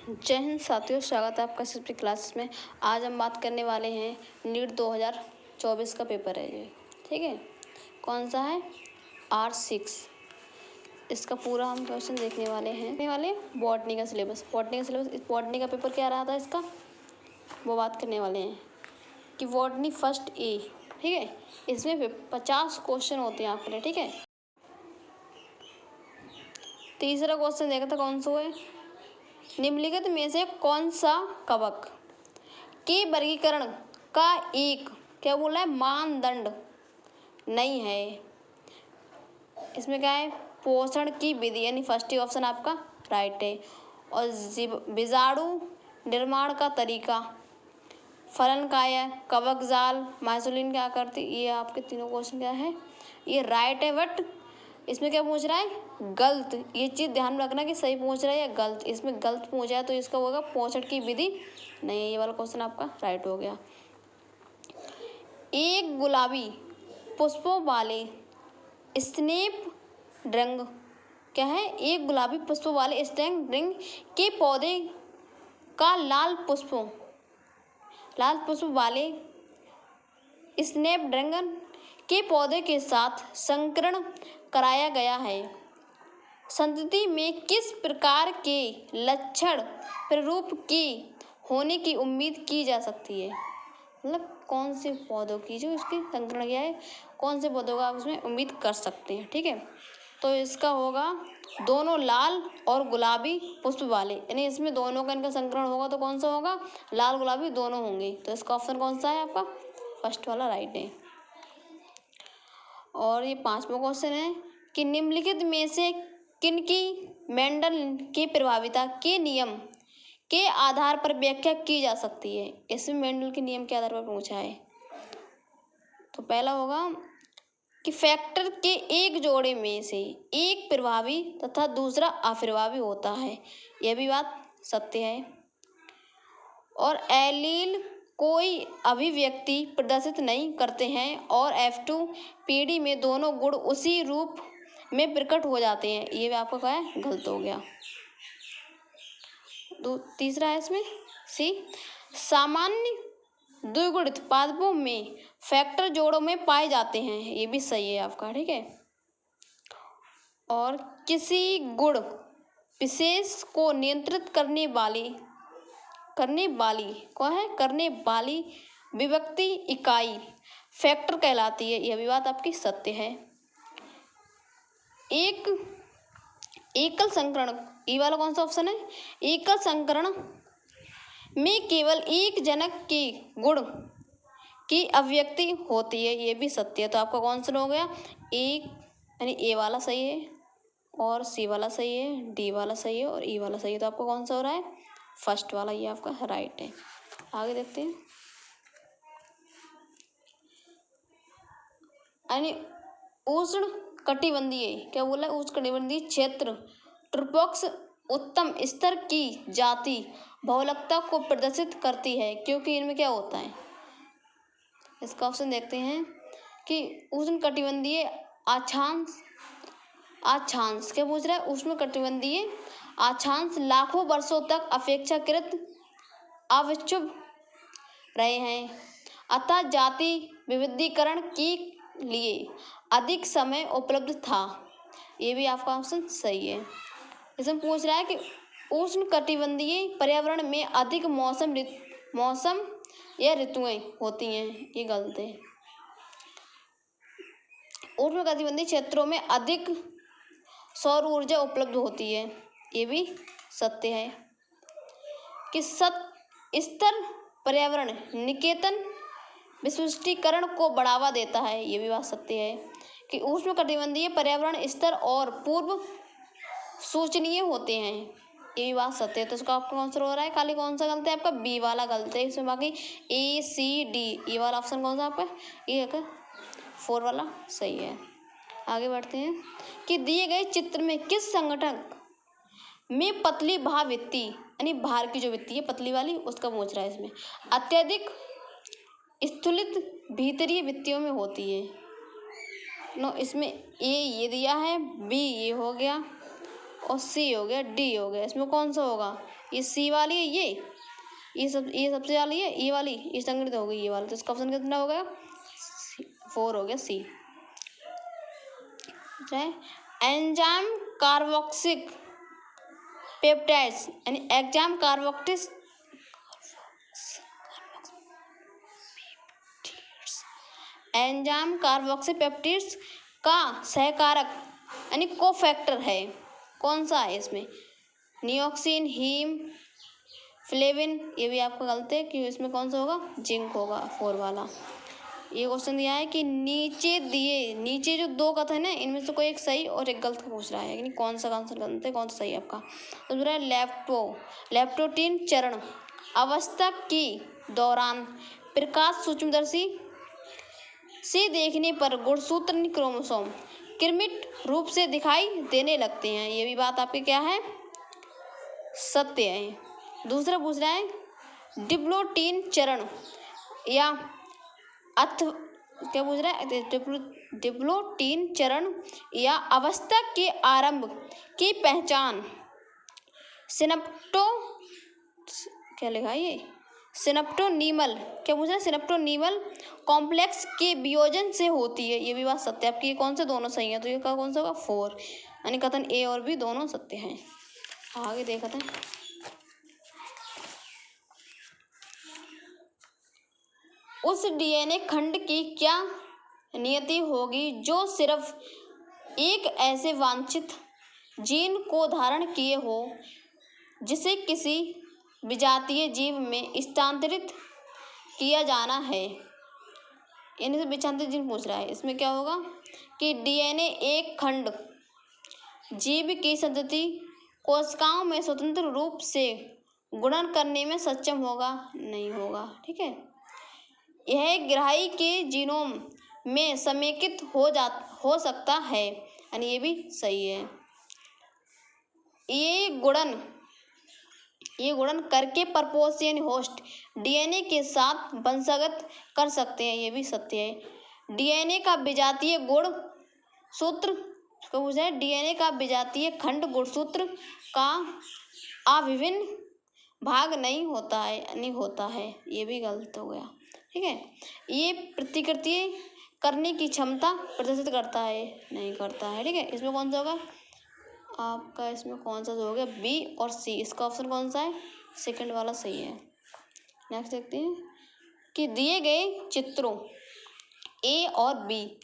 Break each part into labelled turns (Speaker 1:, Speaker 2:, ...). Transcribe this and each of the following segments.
Speaker 1: जय हिंद साथियों, स्वागत है आपका सभी क्लासेस में। आज हम बात करने वाले हैं नीट 2024 का पेपर है ये, ठीक है। कौन सा है? R6। इसका पूरा हम क्वेश्चन देखने वाले बॉटनी का सिलेबस। बॉटनी का पेपर क्या रहा था इसका, वो बात करने वाले हैं कि बॉटनी फर्स्ट ए, ठीक है। इसमें 50 क्वेश्चन होते हैं आपके लिए, ठीक है। तीसरा क्वेश्चन देखा था कौन सा है, निम्नलिखित में से कौन सा कवक के वर्गीकरण का एक क्या बोला है मानदंड नहीं है। इसमें क्या है, पोषण की विधि, यानी फर्स्ट ऑप्शन आपका राइट है। और बीजाणु निर्माण का तरीका, फलन काय, कवक जाल, माइसोलिन की आकृति, ये आपके तीनों क्वेश्चन क्या है, ये राइट है। बट इसमें क्या पूछ रहा है, गलत। ये चीज़ ध्यान में रखना कि सही पूछ रहा है या गलत। इसमें गलत पूछा है तो इसका होगा पोषण की विधि नहीं है। ये वाला क्वेश्चन आपका राइट हो गया। एक गुलाबी पुष्पों वाले स्नेप ड्रैगन क्या है, एक गुलाबी पुष्पों वाले स्नेप ड्रैगन के पौधे का लाल पुष्प वाले स्नेप ड्रैगन के पौधे के साथ संकरण कराया गया है। संतति में किस प्रकार के लक्षण प्ररूप की होने की उम्मीद की जा सकती है, मतलब कौन से पौधों की जो इसके संकरण किया है, कौन से पौधों का आप उसमें उम्मीद कर सकते हैं, ठीक है। तो इसका होगा दोनों लाल और गुलाबी पुष्प वाले, यानी इसमें दोनों का इनका संकरण होगा तो कौन सा होगा, लाल गुलाबी दोनों होंगे। तो इसका ऑप्शन कौन सा है आपका, फर्स्ट वाला राइट है। और ये 5वां क्वेश्चन है कि निम्नलिखित में से किनकी मेंडल की प्रभाविता के नियम के आधार पर व्याख्या की जा सकती है। इसमें मेंडल के नियम के आधार पर पूछा है। तो पहला होगा कि फैक्टर के एक जोड़े में से एक प्रभावी तथा दूसरा अप्रभावी होता है, यह भी बात सत्य है। और एलील कोई अभिव्यक्ति प्रदर्शित नहीं करते हैं और F2 पीढ़ी में दोनों गुण उसी रूप में प्रकट हो जाते हैं, ये भी आपका क्या है, गलत हो गया। तीसरा है इसमें सी, सामान्य द्विगुणित पादपों में फैक्टर जोड़ों में पाए जाते हैं, ये भी सही है आपका, ठीक है। और किसी गुण विशेष को नियंत्रित करने वाली विभक्ति इकाई फैक्टर कहलाती है, यह भी बात आपकी सत्य है। एकल संकरण, ये वाला कौन सा ऑप्शन है, एकल संकरण में केवल एक जनक के गुण की अभिव्यक्ति होती है, ये भी सत्य है। तो आपका कौन सा हो गया, एक यानी ए वाला सही है, और सी वाला सही है, डी वाला सही है, और ई वाला सही है। तो आपका कौन सा हो रहा है, फर्स्ट वाला, ये आपका राइट है। आगे देखते हैं, यानी उष्ण कटिबंधीय, क्या बोला है, उष्ण कटिबंधीय क्षेत्र ट्रोपोक्स उत्तम स्तर की जाति बहुलकता को प्रदर्शित करती है, क्योंकि इनमें क्या होता है। इसका ऑप्शन देखते हैं कि उष्ण कटिबंधीय अक्षांश क्या पूछ रहा है, उष्ण कटिबंधीय अक्षांश लाखों वर्षों तक अपेक्षाकृत अविक्षुब्ध रहे हैं, अतः जाति विविधीकरण के लिए अधिक समय उपलब्ध था, ये भी आपका ऑप्शन सही है। इसमें पूछ रहा है कि उष्ण कटिबंधीय पर्यावरण में अधिक मौसम या ऋतुएं होती हैं, ये गलत है। उष्ण कटिबंधीय क्षेत्रों में अधिक सौर ऊर्जा उपलब्ध होती है, ये भी सत्य है। कि स्तर पर्यावरण निकेतन विशिष्टीकरण को बढ़ावा देता है, ये भी बात सत्य है। कि उष्ण कटिबंधीय पर्यावरण स्तर और पूर्व सूचनीय होते हैं, ये भी बात सत्य है। तो इसका आपका आंसर हो रहा है, खाली कौन सा गलत है आपका, बी वाला गलत है। इसमें बाकी ए सी डी, ये वाला ऑप्शन कौन सा आपका, ये है 4 वाला सही है। आगे बढ़ते हैं कि दिए गए चित्र में किस संगठन में पतली भावृत्ति, यानी भार की जो वृत्ति है पतली वाली, उसका पूछ रहा है। इसमें अत्यधिक स्थूलित भीतरीय वृत्तियों में होती है। नो, इसमें ए ये दिया है, बी ये हो गया, और सी हो गया, डी हो गया। इसमें कौन सा होगा, ये सी वाली है, ये सबसे वाली है, ये वाली, ये संगठित हो गई ये वाली, तो इसका ऑप्शन कितना हो गया? 4 हो गया, सी। एंजाइम कार्बोक्सिक पेप्टाइड्स यानी एंजाइम कार्बोक्सिक एंजाइम कार्बोक्सीपेप्टिड्स का सहकारक यानी कोफैक्टर है। कौन सा है इसमें? नियोक्सिन, हीम, फ्लेविन। ये भी आपका गलत है कि इसमें कौन सा होगा? जिंक होगा, 4 वाला। ये क्वेश्चन दिया है कि नीचे जो 2 कथन है इनमें से कोई एक सही और एक गलत पूछ रहा है, यानी कौन सा आंसर गलत है, कौन सा सही है आपका। तो पूरा लेप्टोटीन चरण अवस्था के दौरान प्रकाश सूक्ष्मदर्शी से देखने पर गुणसूत्र क्रोमोसोम कृत्रिम रूप से दिखाई देने लगते हैं। ये भी बात आपकी क्या है? सत्य है। दूसरा पूछ रहा है डिप्लोटीन चरण या क्या पूछ रहा है? डिप्लोटीन चरण या अवस्था के आरंभ की पहचान क्या लिखा है ये? सिनेप्टोनीमल, क्या पूछ रहा है? सिनेप्टोनीमल कॉम्प्लेक्स के वियोजन से होती है। ये भी बात सत्य है आपकी। ये कौन से दोनों सही है? तो ये कौन सा होगा? 4, यानी कथन ए और बी दोनों सत्य हैं। आगे देखते हैं। उस डीएनए खंड की क्या नियति होगी जो सिर्फ एक ऐसे वांछित जीन को धारण किए हो जिसे किसी विजातीय जीव में स्थानांतरित किया जाना है। इनसे विषांतरित जीन पूछ रहा है। इसमें क्या होगा कि डीएनए एक खंड जीव की संतति कोशिकाओं में स्वतंत्र रूप से गुणन करने में सक्षम होगा? नहीं होगा। ठीक है, यह ग्राही के जीनोम में समेकित हो सकता है, यानी ये भी सही है। ये गुणन करके परपोष यानी होस्ट डीएनए के साथ वंशागत कर सकते हैं। ये भी सत्य है। डीएनए का विजातीय गुण सूत्र को पूछा है, डीएनए का विजातीय खंड गुणसूत्र का अभिन्न भाग नहीं होता है, ये भी गलत हो गया। ठीक है, ये प्रतिकृति करने की क्षमता प्रदर्शित करता है? नहीं करता है। ठीक है, इसमें कौन सा होगा आपका? इसमें कौन सा हो गया? बी और सी। इसका ऑप्शन कौन सा है? सेकंड वाला सही है। नेक्स्ट देखते हैं कि दिए गए चित्रों ए और बी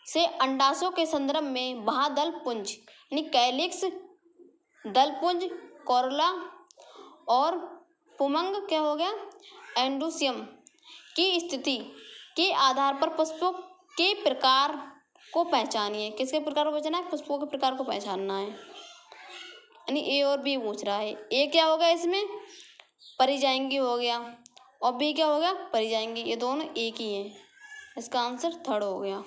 Speaker 1: से अंडाशयों के संदर्भ में बाह्यदल पुंज यानी कैलिक्स, दलपुंज, कोरोला और पुमंग क्या हो गया? एंडोसियम की स्थिति के आधार पर पुष्पों के प्रकार को पहचानिए। किसके प्रकार को पहचानना है? पुष्पों के प्रकार को पहचानना है, यानी ए और बी पूछ रहा है। ए क्या होगा? इसमें परिजाएंगी हो गया और बी क्या हो गया? परिजाएंगी। ये दोनों एक ही हैं, इसका आंसर थर्ड हो गया।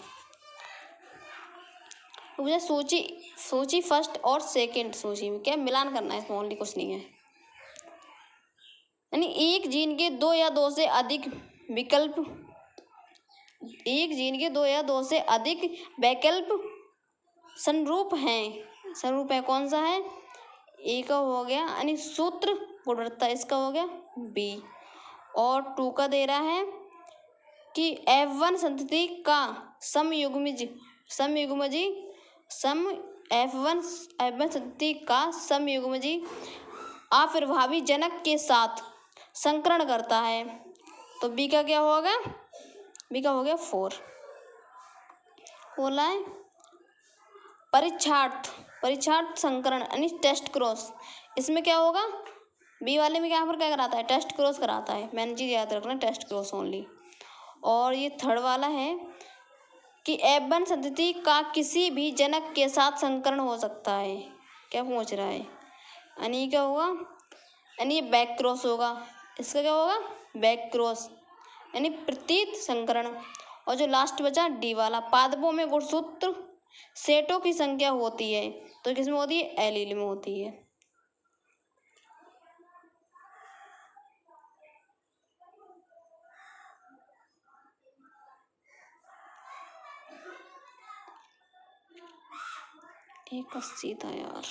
Speaker 1: मुझे सूची फर्स्ट और सेकंड सूची में क्या मिलान करना है, इसमें ओनली कुछ नहीं है। यानी एक जीन के 2 या 2 से अधिक वैकल्प संरूप है। कौन सा है? ए का हो गया, यानी सूत्र गुणवत्ता इसका हो गया बी। और 2 का दे रहा है कि F1 संतति का F1 संतति का समयुग्मजी अप्रभावी जनक के साथ संकरण करता है। तो बी का क्या होगा? बी का हो गया 4। बोला है परीक्षार्थ संकरण यानी टेस्ट क्रॉस। इसमें क्या होगा? बी वाले में क्या कराता है? टेस्ट क्रॉस कराता है। मैंने चीज याद रखना, टेस्ट क्रॉस ओनली। और ये थर्ड वाला है कि F1 संतति का किसी भी जनक के साथ संकरण हो सकता है। क्या पूछ रहा है? यानी क्या होगा? यानी बैक क्रॉस होगा। इसका क्या होगा? बैक क्रॉस यानी प्रतीत संकरण। और जो लास्ट बचा डी वाला, पादपों में गुणसूत्र सेटों की संख्या होती है, तो किसमें होती है? एलील में होती है। एक 80 था यार।